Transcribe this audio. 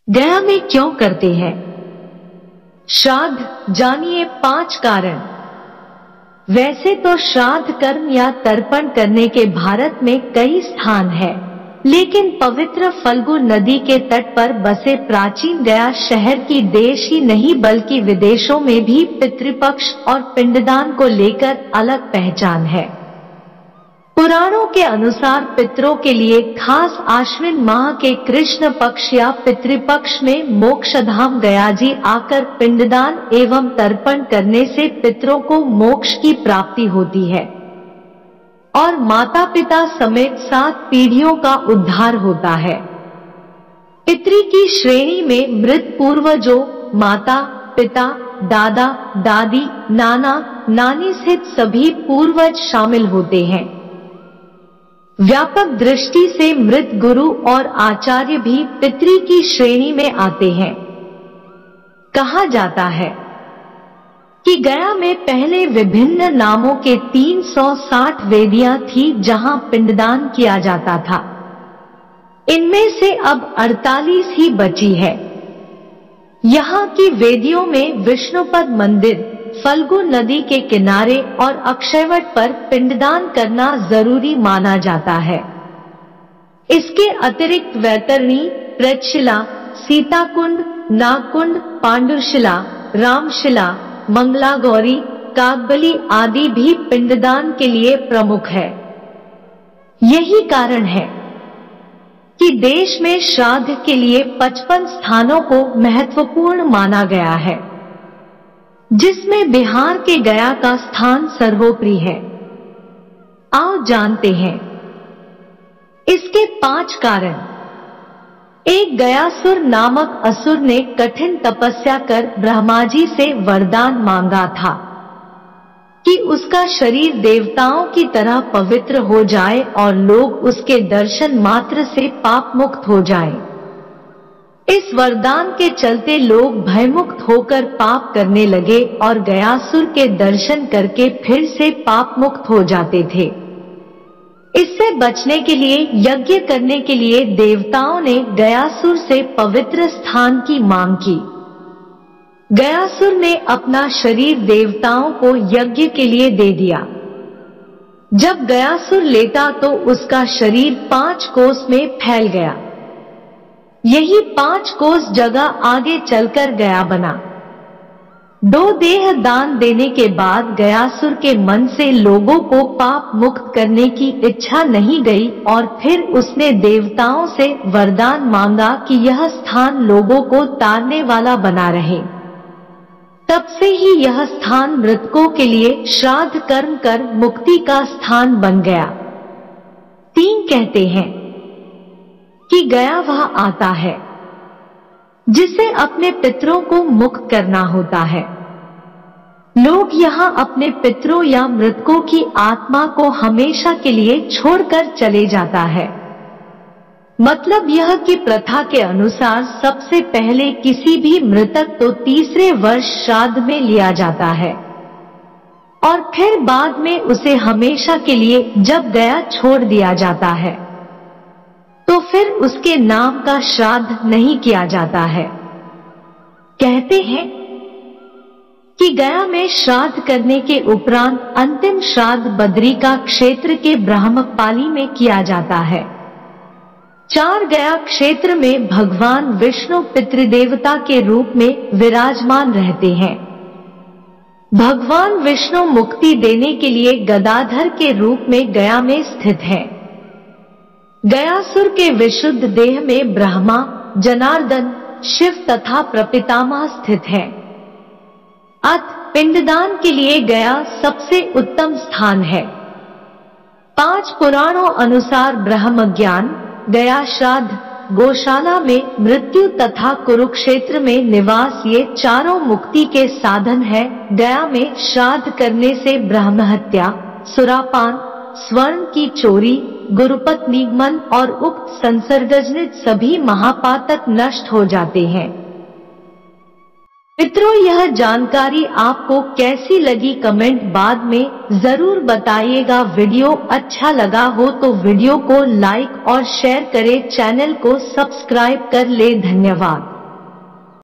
गया में क्यों करते हैं श्राद्ध? जानिए 5 कारण। वैसे तो श्राद्ध कर्म या तर्पण करने के भारत में कई स्थान हैं, लेकिन पवित्र फल्गु नदी के तट पर बसे प्राचीन गया शहर की देश ही नहीं बल्कि विदेशों में भी पितृपक्ष और पिंडदान को लेकर अलग पहचान है। पुराणों के अनुसार पितरों के लिए खास आश्विन माह के कृष्ण पक्ष या पितृपक्ष में मोक्षधाम गयाजी आकर पिंडदान एवं तर्पण करने से पितरों को मोक्ष की प्राप्ति होती है और माता पिता समेत 7 पीढ़ियों का उद्धार होता है। पितृ की श्रेणी में मृत पूर्वजों, माता पिता, दादा दादी, नाना नानी सहित सभी पूर्वज शामिल होते हैं। व्यापक दृष्टि से मृत गुरु और आचार्य भी पितृ की श्रेणी में आते हैं। कहा जाता है कि गया में पहले विभिन्न नामों के 360 वेदियां थी जहां पिंडदान किया जाता था। इनमें से अब 48 ही बची है। यहाँ की वेदियों में विष्णुपद मंदिर, फल्गु नदी के किनारे और अक्षयवट पर पिंडदान करना जरूरी माना जाता है। इसके अतिरिक्त वैतरणी, प्रक्षशिला, सीताकुंड, नागकुंड, पांडुशिला, रामशिला, मंगलागौरी, काकबली आदि भी पिंडदान के लिए प्रमुख है। यही कारण है कि देश में श्राद्ध के लिए 55 स्थानों को महत्वपूर्ण माना गया है, जिसमें बिहार के गया का स्थान सर्वोपरि है। आओ जानते हैं इसके 5 कारण। 1. गयासुर नामक असुर ने कठिन तपस्या कर ब्रह्मा जी से वरदान मांगा था कि उसका शरीर देवताओं की तरह पवित्र हो जाए और लोग उसके दर्शन मात्र से पाप मुक्त हो जाएं। इस वरदान के चलते लोग भयमुक्त होकर पाप करने लगे और गयासुर के दर्शन करके फिर से पाप मुक्त हो जाते थे। इससे बचने के लिए यज्ञ करने के लिए देवताओं ने गयासुर से पवित्र स्थान की मांग की। गयासुर ने अपना शरीर देवताओं को यज्ञ के लिए दे दिया। जब गयासुर लेटा तो उसका शरीर 5 कोस में फैल गया। यही 5 कोस जगह आगे चलकर गया बना। 2 देह दान देने के बाद गयासुर के मन से लोगों को पाप मुक्त करने की इच्छा नहीं गई और फिर उसने देवताओं से वरदान मांगा कि यह स्थान लोगों को तारने वाला बना रहे। तब से ही यह स्थान मृतकों के लिए श्राद्ध कर्म कर मुक्ति का स्थान बन गया। 3. कहते हैं कि गया वह आता है जिसे अपने पितरों को मुक्त करना होता है। लोग यहाँ अपने पितरों या मृतकों की आत्मा को हमेशा के लिए छोड़कर चले जाता है। मतलब यह कि प्रथा के अनुसार सबसे पहले किसी भी मृतक तो तीसरे वर्ष श्राद्ध में लिया जाता है और फिर बाद में उसे हमेशा के लिए जब गया छोड़ दिया जाता है तो फिर उसके नाम का श्राद्ध नहीं किया जाता है। कहते हैं कि गया में श्राद्ध करने के उपरांत अंतिम श्राद्ध बद्रिका क्षेत्र के ब्रह्मपाली में किया जाता है। 4. गया क्षेत्र में भगवान विष्णु पितृदेवता के रूप में विराजमान रहते हैं। भगवान विष्णु मुक्ति देने के लिए गदाधर के रूप में गया में स्थित हैं। गयासुर के विशुद्ध देह में ब्रह्मा, जनार्दन, शिव तथा प्रपितामह स्थित हैं। अतः पिंडदान के लिए गया सबसे उत्तम स्थान है। 5 पुराणों अनुसार ब्रह्मज्ञान, गया श्राद्ध, गौशाला में मृत्यु तथा कुरुक्षेत्र में निवास ये चारों मुक्ति के साधन है। गया में श्राद्ध करने से ब्रह्महत्या, सुरापान, स्वर्ण की चोरी, गुरुपत निगमन और उक्त संसर्गजनित सभी महापातक नष्ट हो जाते हैं। मित्रों, यह जानकारी आपको कैसी लगी कमेंट बाद में जरूर बताइएगा। वीडियो अच्छा लगा हो तो वीडियो को लाइक और शेयर करें, चैनल को सब्सक्राइब कर ले। धन्यवाद।